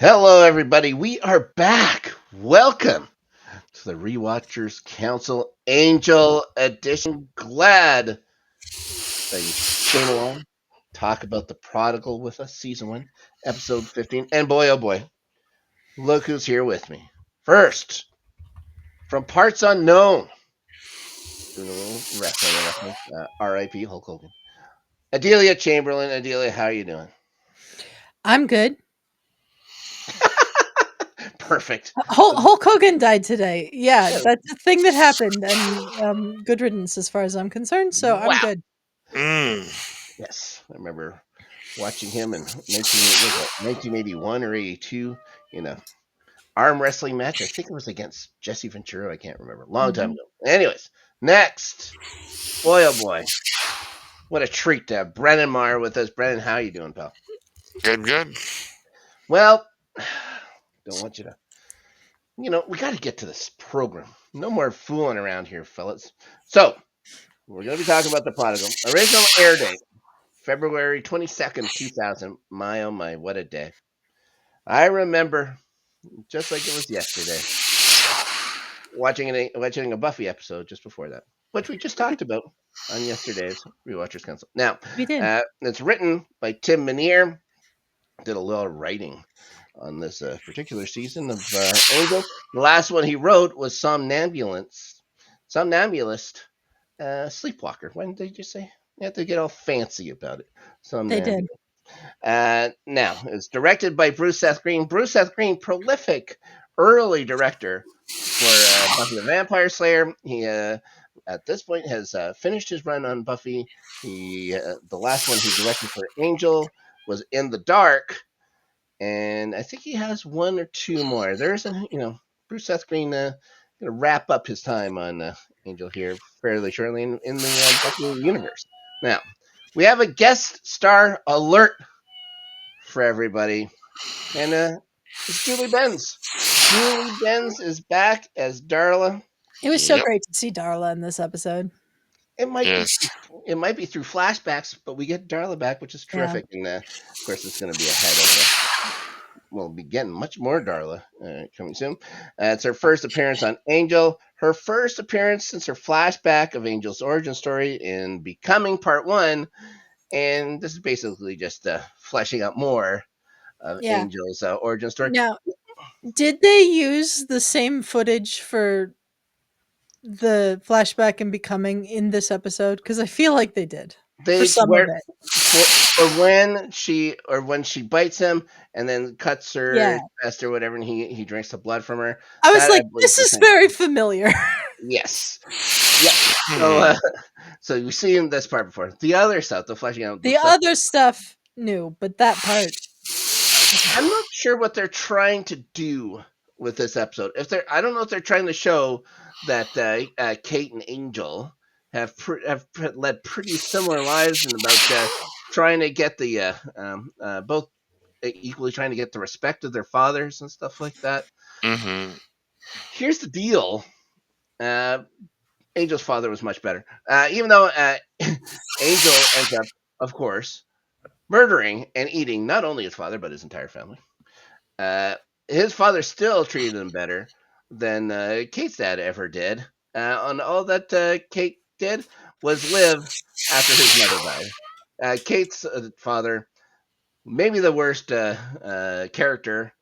Hello, everybody. We are back. Welcome to the Rewatchers Council Angel Edition. Glad that you came along. Talk about the Prodigal with us, season 1, episode 15. And boy, oh boy, look who's here with me. First, from parts unknown, doing a little wrestling reference, R.I.P. Hulk Hogan. Adelia Chamberlain. Adelia, how are you doing? I'm good. Perfect. Hulk Hogan died today. Yeah, Yeah. that's a thing that happened, and good riddance as far as I'm concerned. So I'm Wow. good. Yes, I remember watching him in 1981 or 82 in a arm wrestling match. I think it was against Jesse Ventura. I can't remember. Long time Mhm. ago. Anyways, next. Boy, oh boy. What a treat to have Brennan Meyer with us. Brennan, how you doing, pal? Good. Well, don't want you to. We got to get to this program. No more fooling around here, fellas. So, we're going to be talking about The Prodigal. Original air date, February 22nd, 2000. My, oh my, what a day. I remember just like it was yesterday, watching a Buffy episode just before that, which we just talked about on yesterday's Rewatchers Council. Now, We did. it's written by Tim Minear. Did a lot of writing on this particular season of Angel. The last one he wrote was Somnambulist, Sleepwalker. When did you say? You have to get all fancy about it. They did. Somnambulist. Now, it's directed by Bruce Seth Green. Bruce Seth Green, prolific early director for Buffy the Vampire Slayer. He, at this point, has finished his run on Buffy. The last one he directed for Angel was In the Dark, and I think he has one or two more. Bruce Seth Green going to wrap up his time on Angel here fairly shortly in the Buffy universe. Now, we have a guest star alert for everybody. And it's Julie Benz. Julie Benz is back as Darla. It was so Yep. great to see Darla in this episode. It might be Yes. it might be through flashbacks, but we get Darla back, which is Yeah. terrific. And of course, it's going to be ahead of. We'll be getting much more Darla coming soon. It's her first appearance on Angel. Her first appearance since her flashback of Angel's origin story in Becoming Part 1. And this is basically just fleshing out more of Yeah. Angel's origin story. Now, did they use the same footage for the flashback and becoming in this episode? Because I feel like they did for They some of where it. for when she bites him and then cuts her Yeah. chest or whatever, and he drinks the blood from her. I was That I like, believe this the is same. very familiar. Yes. Yep. So so you've seen this part before. The other stuff, the fleshing out, the The stuff. other stuff new, but that part. I'm not sure what they're trying to do with this episode. I don't know if they're trying to show that Kate and Angel have led pretty similar lives and about trying to get the both equally trying to get the respect of their fathers and stuff like that. Mm-hmm. Here's the deal. Uh, Angel's father was much better. Even though Angel ends up, of course, murdering and eating not only his father, but his entire family. Uh, his father still treated him better than Kate's dad ever did. And all that Kate did was live after his mother died. Kate's father, maybe the worst character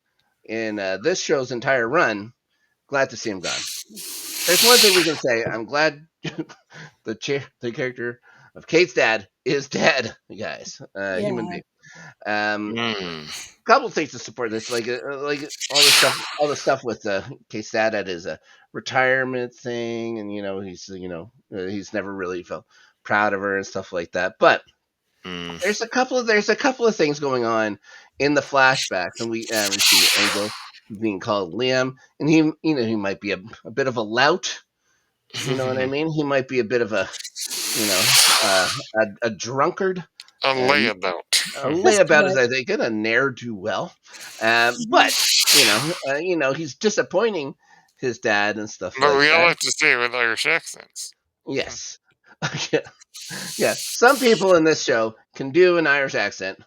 in this show's entire run. Glad to see him gone. There's one thing we can say. I'm glad the character of Kate's dad is dead, guys. Yeah. Human being. Um, Mm. couple things to support this, like all the stuff with Kate's dad at his retirement thing, and he's never really felt proud of her and stuff like that. But Mm. there's a couple of things going on in the flashbacks, and we see Angel being called Liam, and he might be a bit of a lout. You know what I mean? He might be a bit of a drunkard, A and layabout. a Just a layabout bit. as I think, and a ne'er do well. But he's disappointing his dad and stuff But like we all that. have to say it with Irish accents. Yes, yeah, yeah. Some people in this show can do an Irish accent,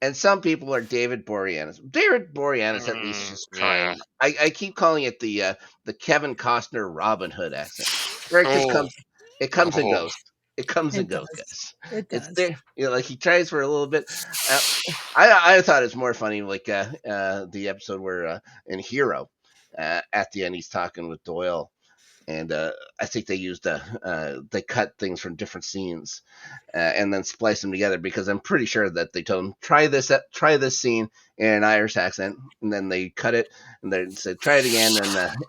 and some people are David Boreanaz. David Boreanaz at least is Yeah. trying. I keep calling it the Kevin Costner Robin Hood accent, where it just Oh. comes and Oh. goes. It comes and It goes, does. guys. It It's does. there. Like he tries for a little bit. Uh, I thought it's more funny, like the episode where in Hero, at the end he's talking with Doyle, and I think they cut things from different scenes and then splice them together because I'm pretty sure that they told him try this scene in an Irish accent, and then they cut it and they said try it again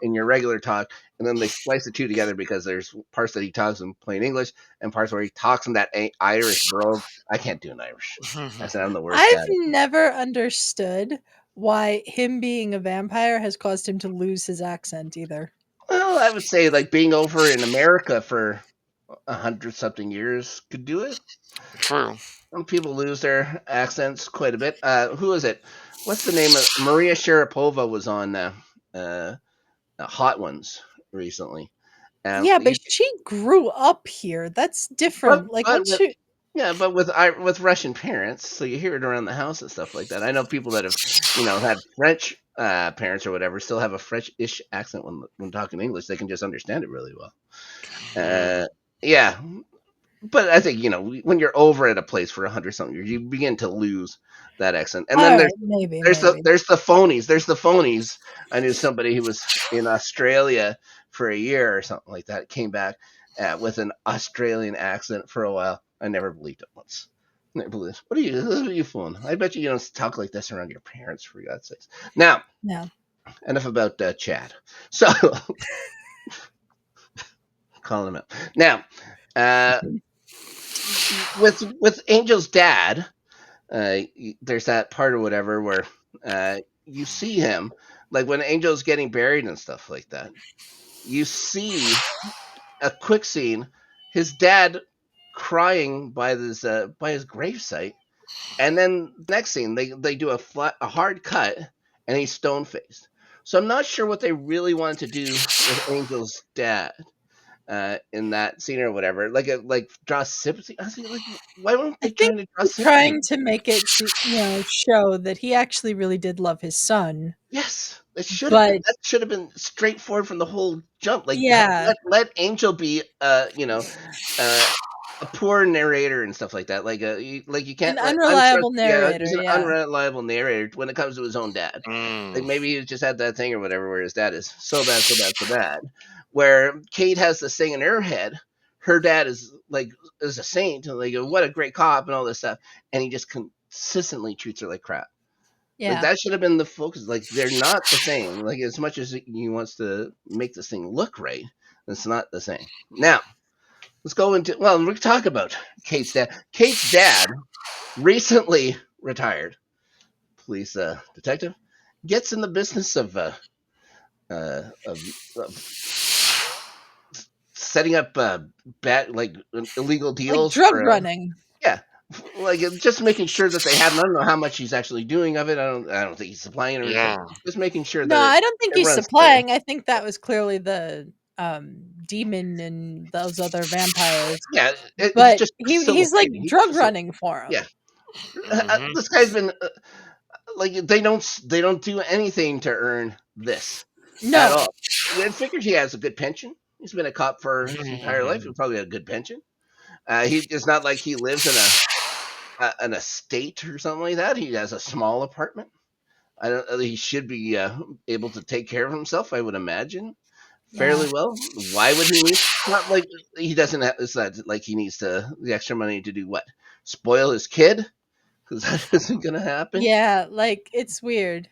in your regular talk, and then they splice the two together because there's parts that he talks in plain English and parts where he talks in that Irish brogue. I can't do an Irish accent. I'm the worst I've at it. never understood why him being a vampire has caused him to lose his accent either. Well, I would say like being over in America for 100 something years could do it. True. Some people lose their accents quite a bit. Who is it? What's the name of Maria Sharapova was on uh, Hot Ones recently. Yeah, but You, she grew up here. That's different. Like but once with you yeah, but with Russian parents, so you hear it around the house and stuff like that. I know people that have had French parents or whatever still have a French-ish accent when talking English. They can just understand it really well. Mm. Yeah, but I think when you're over at a place for 100 something years, you begin to lose that accent. And then all right, maybe, maybe. there's the phonies. There's the phonies. I knew somebody who was in Australia for a year or something like that. Came back with an Australian accent for a while. I never believed it once. Never believed it. What are you fooling? I bet you don't talk like this around your parents, for God's sakes. Now, No. enough about Chad. So, calling him out. Now, uh, with Angel's dad, there's that part or whatever where you see him, like when Angel's getting buried and stuff like that. You see a quick scene, his dad crying by his gravesite, and then the next scene they do a hard cut, and he's stone faced. So I'm not sure what they really wanted to do with Angel's dad in that scene or whatever. Like draw sympathy. I was like, why weren't I they think trying to draw they're sympathy? trying to make it show that he actually really did love his son. Yes, it should have been. But That should have been straightforward from the whole jump. Like yeah, let Angel be uh a poor narrator and stuff like that. Like you an can't let untrust. unreliable Yeah, narrator, he's an yeah. unreliable narrator when it comes to his own dad. Mm. Like maybe he just had that thing or whatever where his dad is so bad, so bad, so bad. Where Kate has this thing in her head, her dad is a saint, like what a great cop and all this stuff, and he just consistently treats her like crap. Like Yeah. that should have been the focus. Like they're not the same. Like as much as he wants to make this thing look right, it's not the same. Now let's go into well, we can talk about Kate's dad. Kate's dad recently retired police detective gets in the business uh, of, of setting up bad like illegal Like deals drug for running. yeah, like just making sure that they have. I don't know how much he's actually doing of it. I don't think he's supplying it or anything. Yeah. Just making sure No, that I don't think it he's runs clear. supplying. I think that was clearly the demon and those other vampires. Yeah, he's But just he's like facilitating. He's drug facilitating. running for Yeah, him. Mhm. this guy's been like they don't do anything to earn this at No. all. I figured he has a good pension. He's been a cop for his entire life. He probably had a good pension. He it's not like he lives in an estate or something like that. He has a small apartment. I don't. He should be able to take care of himself. I would imagine Yeah. fairly well. Why would he need? Not like he doesn't have. It's not like he needs the extra money to do what? Spoil his kid? Because that isn't gonna happen. Yeah, like it's weird.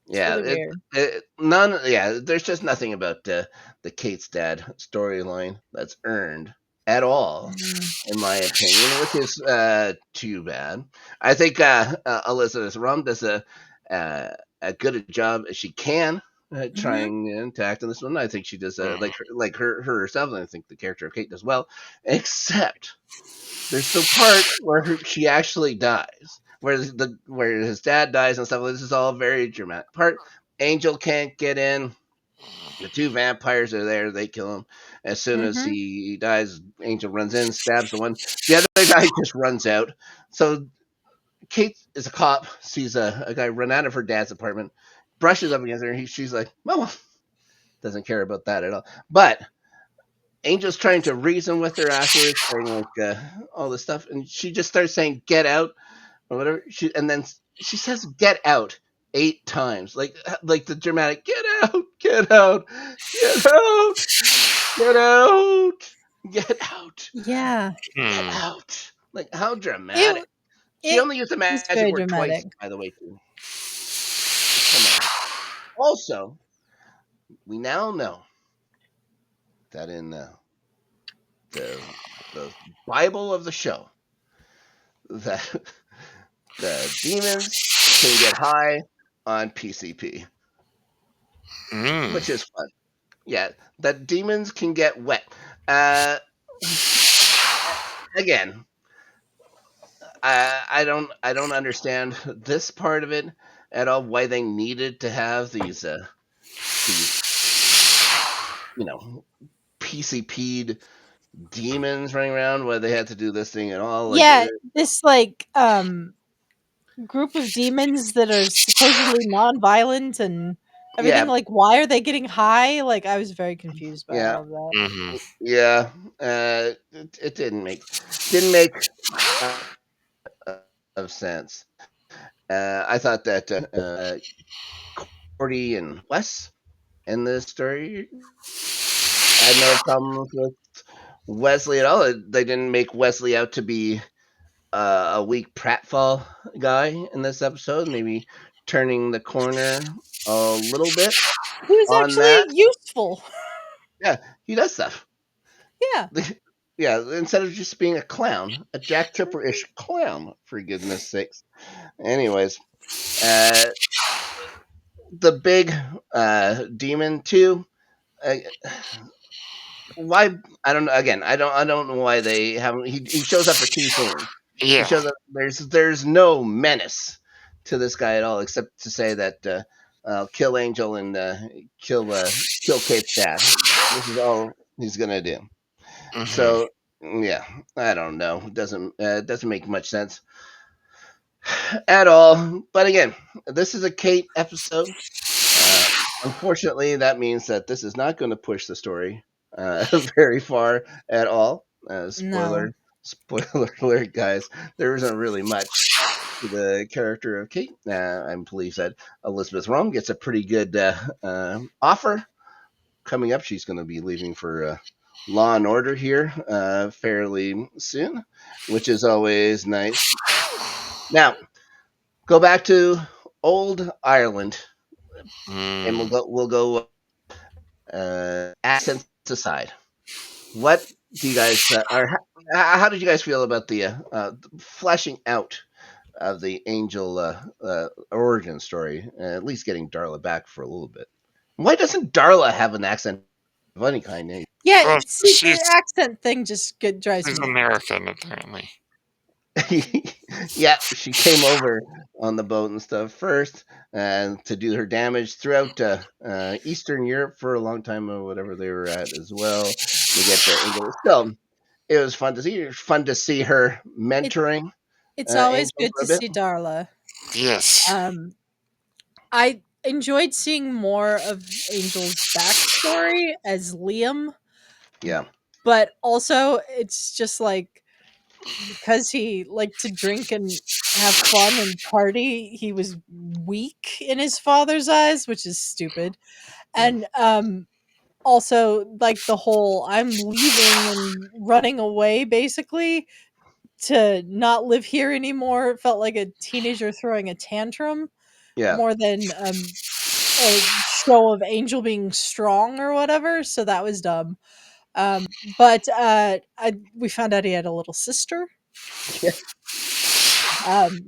It's Yeah, really weird. none. Yeah, there's just nothing about the Kate's dad storyline that's earned at all, Mm. in my opinion, which is too bad. I think Elizabeth Rum does uh, a good job as she can Mhm. trying to act in this one. I think she does Mhm. like her herself, and I think the character of Kate does well, except there's the part where she actually dies, where his dad dies and stuff. This is all very dramatic part. Angel can't get in. The two vampires are there. They kill him. As soon as Mhm. he dies, Angel runs in, stabs the one. The other guy just runs out. So Kate is a cop, sees a guy run out of her dad's apartment, brushes up against her, and she's like, well, doesn't care about that at all. But Angel's trying to reason with her afterwards, saying like all this stuff, and she just starts saying "get out" or whatever. And then she says "get out" 8 times, like the dramatic "get out, get out, get out, get out, get out, Yeah. get Hmm. out." Like how It dramatic. She it only used the was magic very word twice, dramatic. by the way. Too. Come on. Also, we now know that in the the Bible of the show, that the demons can get high on PCP, Hmm. which is fun. Yeah, that demons can get wet. Uh, again, I don't understand this part of it at all. Why they needed to have these PCP'd demons running around. Why they had to do this thing at all? Like, Yeah, this like group of demons that are supposedly non-violent and everything. yeah, Like, why are they getting high? Like, I was very confused by yeah, all of that. Hmm. yeah. It didn't make uh, of sense. I thought that Cordy and Wes in this story had no problems with Wesley at all. They didn't make Wesley out to be a weak pratfall guy in this episode. Maybe turning the corner a little bit He was on actually that. useful. Yeah, he does stuff. Yeah. Yeah, instead of just being a clown, a Jack Tripper-ish clown, for goodness sakes. Anyways, uh, the big demon too. Uh, why? I don't know. Again, I don't know why they haven't. He shows up for 2 scenes. He Yeah. shows up. There's no menace to this guy at all, except to say that kill Angel and kill Kate's dad. This is all he's gonna do. Hmm. So yeah, I don't know. Doesn't make much sense at all. But again, this is a Kate episode. Uh, Unfortunately, that means that this is not going to push the story very far at all. No. Spoiler alert, guys. There isn't really much to the character of Kate. I believe that Elizabeth Rome gets a pretty good offer coming up. She's going to be leaving for Law and Order here fairly soon, which is always nice. Now, go back to old Ireland, and we'll Mm. go. We'll go accents aside. What do you guys or how did you guys feel about the fleshing out of the Angel origin story? At least getting Darla back for a little bit. Why doesn't Darla have an accent of any kind? Yeah, Well, see, the accent thing just drives she's me nuts. American apparently. Yeah, she came over on the boat and stuff first, and to do her damage throughout Eastern Europe for a long time or whatever they were at as well. They get the Angel. Still, it was fun to see. It was fun to see her It mentoring it's always Angel good for a to bit. see Darla. Yes. Um, I enjoyed seeing more of Angel's backstory as Liam, Yeah, but also it's just like because he liked to drink and have fun and party, he was weak in his father's eyes, which is stupid. yeah, And also like the whole I'm leaving and running away basically to not live here anymore felt like a teenager throwing a tantrum yeah. more than a show of Angel being strong or whatever. So that was dumb. But we found out he had a little sister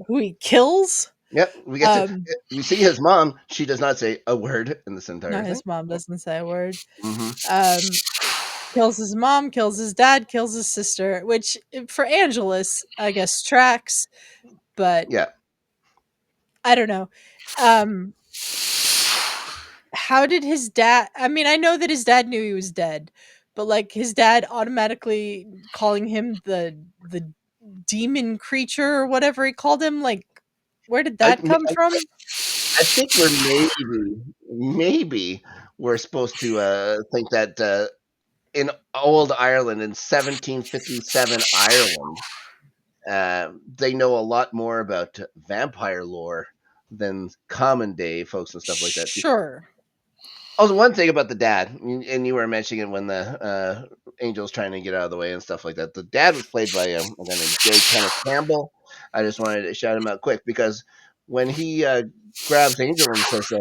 who he kills. Yep, Um, we see his mom. She does not say a word in this no, entire thing. his mom doesn't say a word. Hmm. Um, kills his mom, kills his dad, kills his sister, which for Angelus, I guess tracks, but Yeah, I don't know. Um, how did his dad? I mean, I know that his dad knew he was dead, but like his dad automatically calling him the demon creature or whatever he called him. Like, where did I, that come from? I think we're maybe we're supposed to think that in old Ireland, in 1757 Ireland, they know a lot more about vampire lore than common day folks and stuff like that. Sure. Also, one thing about the dad, and you were mentioning it when the Angel's trying to get out of the way and stuff like that. The dad was played by a guy named J. Kenneth Campbell. I just wanted to shout him out quick because when he grabs Angel and says,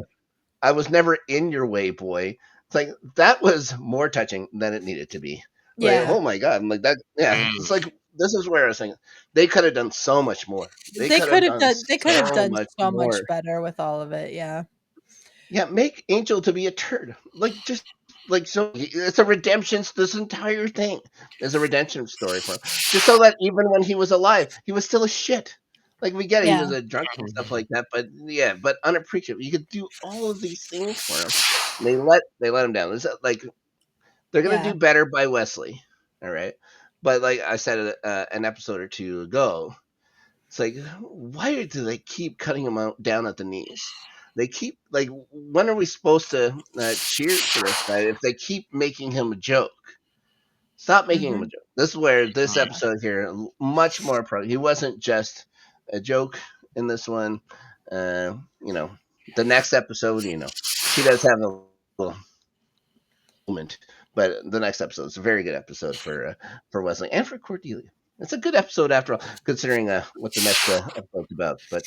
"I was never in your way, boy," it's like that was more touching than it needed to be. Like, Yeah. oh my god, I'm like that. Yeah, it's like this is where I was saying they could have done so much more. They They could have could have done done they could have so done much so much more. better with all of it, yeah. Yeah, make Angel to be a turd. Like just like so, it's a redemption. This entire thing is a redemption story for him. Just so that even when he was alive, he was still a shit. Like we get it, he Yeah. was a drunk and stuff like that, but yeah, but unappreciative. You could do all of these things for him. They let him down. It's like they're gonna Yeah. do better by Wesley, all right. But like I said an episode or two ago, it's like, why do they keep cutting him out down at the knees? They keep like, when are we supposed to cheer for this guy if they keep making him a joke? Stop making him a Mhm. joke. This is where this Yeah. episode here much more pro. He wasn't just a joke in this one. You know, the next episode, he does have a little moment, but the next episode is a very good episode for Wesley and for Cordelia. It's a good episode after all, considering what the next episode's about. But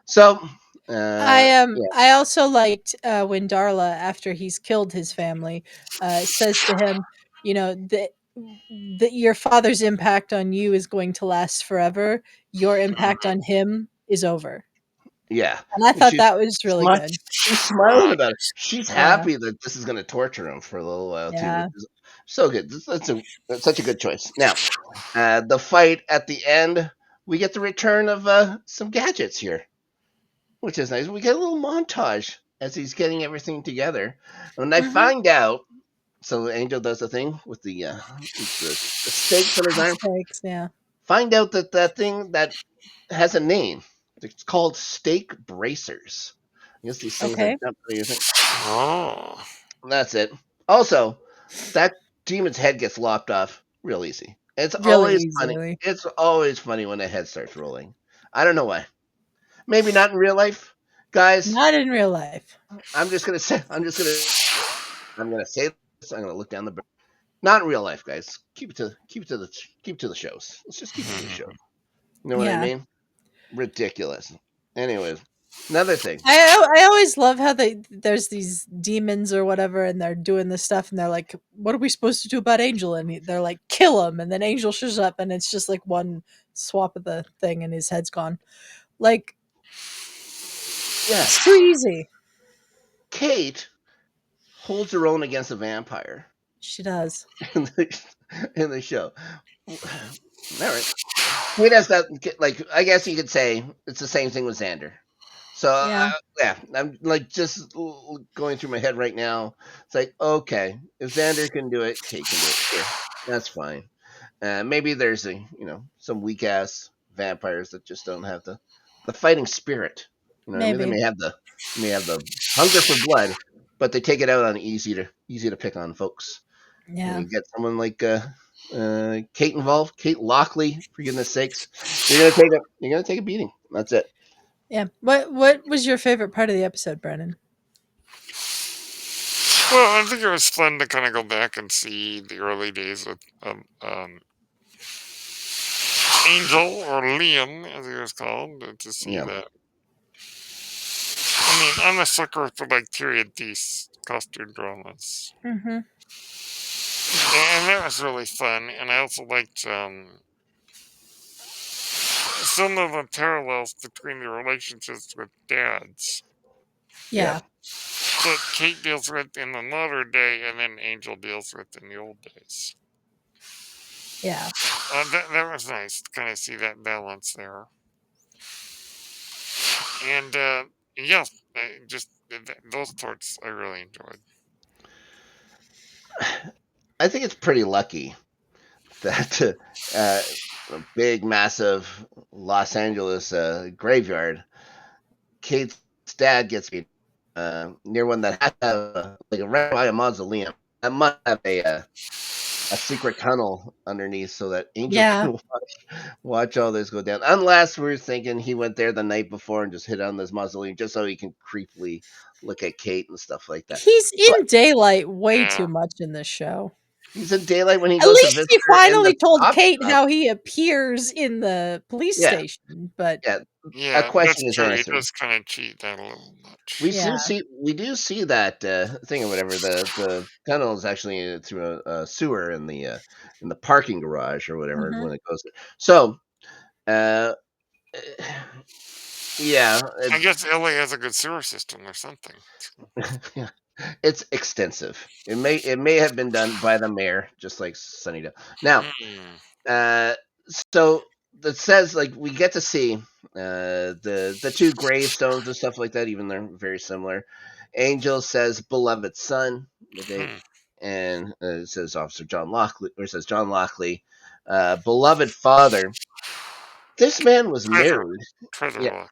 so yeah, I also liked, when Darla, after he's killed his family, says to him, you know, that your father's impact on you is going to last forever. Your impact on him is over. yeah, And I and thought that was really smi- good. she's smiling about it. She's Yeah. happy that this is going to torture him for a little while too, which Yeah. is so good. That's such a good choice. Now, the fight at the end, we get the return of some gadgets here, which is nice. We get a little montage as he's getting everything together. When I Mhm. find out, so Angel does the thing with the stakes on his The arm. stakes, yeah. Find out that that thing that has a name. It's called stake bracers. I guess these things are Okay. not really your thing. Oh. That's it. Also, that demon's head gets lopped off real easy. It's Really always funny. easily. It's always funny when the head starts rolling. I don't know why. Maybe not in real life, guys. Not in real life. I'm just gonna say. I'm gonna say this. I'm gonna look down the. Not in real life, guys. Keep it to the shows. Let's just keep it to the show. You know what I Yeah. mean? Ridiculous. Anyways, another thing. I always love how there's these demons or whatever, and they're doing this stuff, and they're like, "What are we supposed to do about Angel?" And they're like, "Kill him." And then Angel shows up, and it's just like one swap of the thing, and his head's gone. Like, Yeah, it's too easy. Kate holds her own against a vampire She does. in the show. All right. Kate has that. Like, I guess you could say it's the same thing with Xander. So Yeah. yeah, I'm like just going through my head right now. It's like, okay, if Xander can do it, Kate can do it. Sure, that's fine. Maybe there's some weak ass vampires that just don't have the fighting spirit. You know what I mean? They Maybe. may have the hunger for blood, but they take it out on easy to pick on folks. And Yeah. you get someone like Kate involved, Kate Lockley, for goodness sakes, you're gonna take a beating. That's it. Yeah. What was your favorite part of the episode, Brennan? Well, I think it was fun to kind of go back and see the early days with Angel, or Liam, as he was called, to see Yeah. that. I mean, I'm a sucker for like period piece costume dramas, Mm-hmm. and that was really fun. And I also liked some of the parallels between the relationships with dads Yeah. Yeah. that Kate deals with in the modern day, and then Angel deals with in the old days. Yeah. That was nice to kind of see that balance there. And yeah, just those parts I really enjoyed. I think it's pretty lucky that a big, massive Los Angeles graveyard. Kate's dad gets near one that has like right by a mausoleum. That must have a secret tunnel underneath so that Angel Yeah. can watch all this go down. Unless we're thinking he went there the night before and just hit on this mausoleum just so he can creepily look at Kate and stuff like that. He's But in daylight way Yeah. too much in this show. he's in daylight when he At goes to least visit he her in the finally told top Kate shop. how he appears in the police Yeah, station, but yeah. A Yeah, that's question is true. He answered. does kind of cheat that a little much. yeah. We do see that thing or whatever. The tunnel is actually through a sewer in the parking garage or whatever Mhm. when it goes. So, uh, yeah, I guess LA has a good sewer system or something. yeah, it's extensive. It may have been done by the mayor, just like Sunnydale. Now, Hmm. uh, so that says like we get to see the two gravestones and stuff like that, even they're very similar. Angel says beloved son, okay, Hmm. and it says Officer John Lockley, or it says John Lockley, beloved father. This man was Treasure, married. treasure Yeah, luck.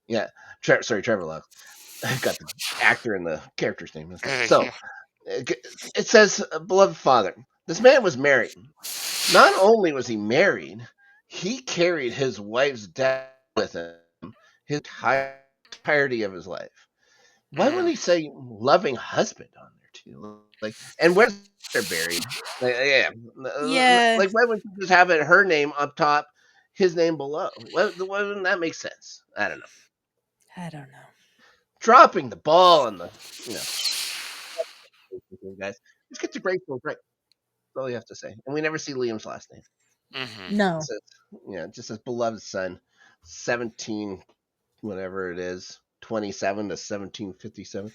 yeah. Sorry, Trevor Lockley. I got the actor and the character's name messed up. Yeah. So it says beloved father. This man was married. Not only was he married, he carried his wife's death with him his entirety of his life. Why wouldn't Mm. he say loving husband on there too? Like, and where's they're buried? Like, yeah, Yeah, like why wouldn't you just have it her name up top, his name below? Why wouldn't that make sense? I don't know. I don't know. Dropping the ball on the guys. Just get to graceful right. That's all you have to say. And we never see Liam's last name. Hmm. It No. says, it just says beloved son, 17, whatever it is, 27 to 1757.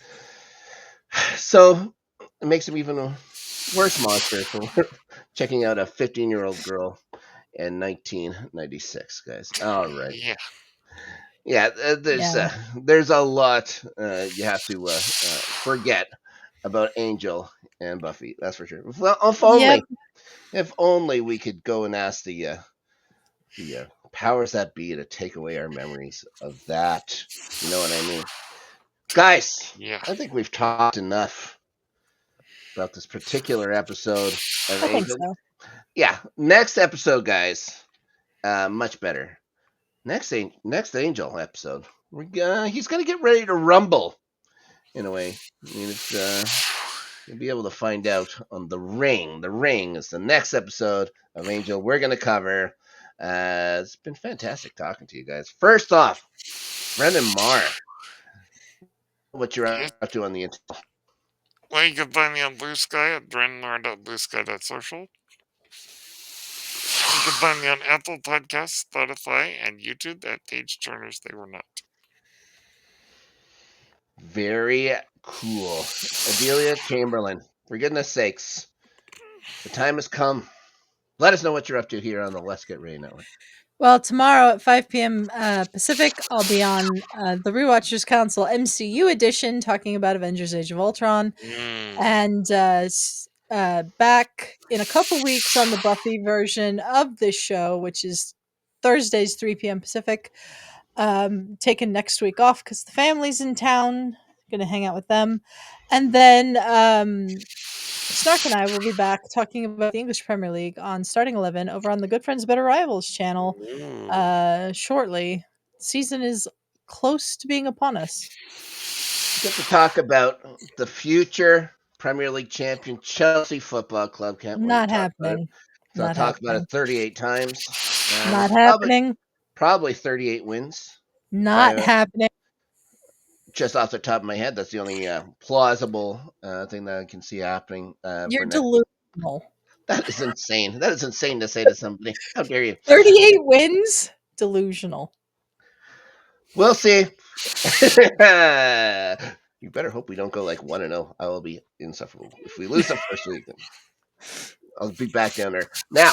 So it makes him even a worse monster for checking out a 15-year-old girl in 1996, guys. All right. Yeah. Yeah, Yeah. there's a lot you have to forget about Angel and Buffy. That's for sure. Well, Yep. if only we could go and ask the powers that be to take away our memories of that. You know what I mean, guys? Yeah. I think we've talked enough about this particular episode of I think Angel. so. Yeah, next episode, guys, much better. Next Angel episode, he's gonna get ready to rumble in a way. I mean, it's you'll be able to find out on the ring. The ring is the next episode of Angel we're gonna cover. It's been fantastic talking to you guys. First off, Brendan Marr, what you're Yeah. up to on the internet? Well, you can find me on Blue Sky at brennar.bluesky.social. You can find me on Apple Podcasts, Spotify, and YouTube at Page Turners They Were Not. Very cool. Adelia Chamberlain, for goodness sakes, the time has come. Let us know what you're up to here on the Let's Get Ready Network. Well, tomorrow at 5 p.m. Pacific, I'll be on the Rewatchers Council MCU edition talking about Avengers Age of Ultron. Mm. And back in a couple weeks on the Buffy version of this show, which is Thursdays, 3 p.m. Pacific. Taking next week off because the family's in town. Gonna hang out with them. And then Snark and I will be back talking about the English Premier League on Starting 11 over on the Good Friends Better Rivals channel Ooh. shortly. Season is close to being upon us. Get to talk about the future Premier League champion Chelsea Football Club. Can't wait Not to talk about it. happening. So I'll Not talk about it happening. 38 times. Not Probably happening. probably 38 wins. If Not I happening. just off the top of my head, that's the only plausible thing that I can see happening You're for next. delusional. That is insane. That is insane to say to somebody. How dare you? 38 wins? Delusional. We'll see. You better hope we don't go like 1-0. I will be insufferable. If we lose the first week, then I'll be back down there. Now,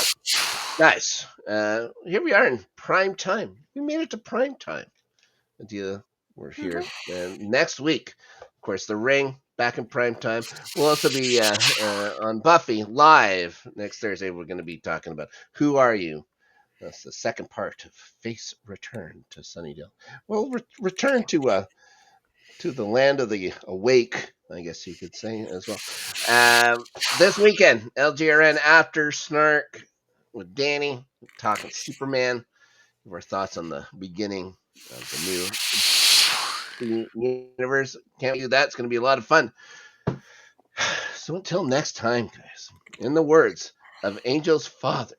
guys, here we are in prime time. We made it to prime time. We're here. And next week, of course, The Ring back in prime time. We'll also be on Buffy live next Thursday. We're going to be talking about Who Are You? That's the second part of Face Return to Sunnydale. Well, return to the land of the awake, I guess you could say as well. This weekend, LGRN After Snark with Danny talking Superman. Give our thoughts on the beginning of the new universe. Can't do that. It's going to be a lot of fun. So until next time, guys, in the words of Angel's father,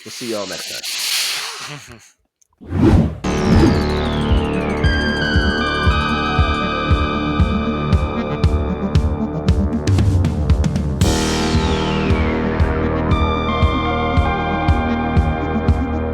we'll see you all next time.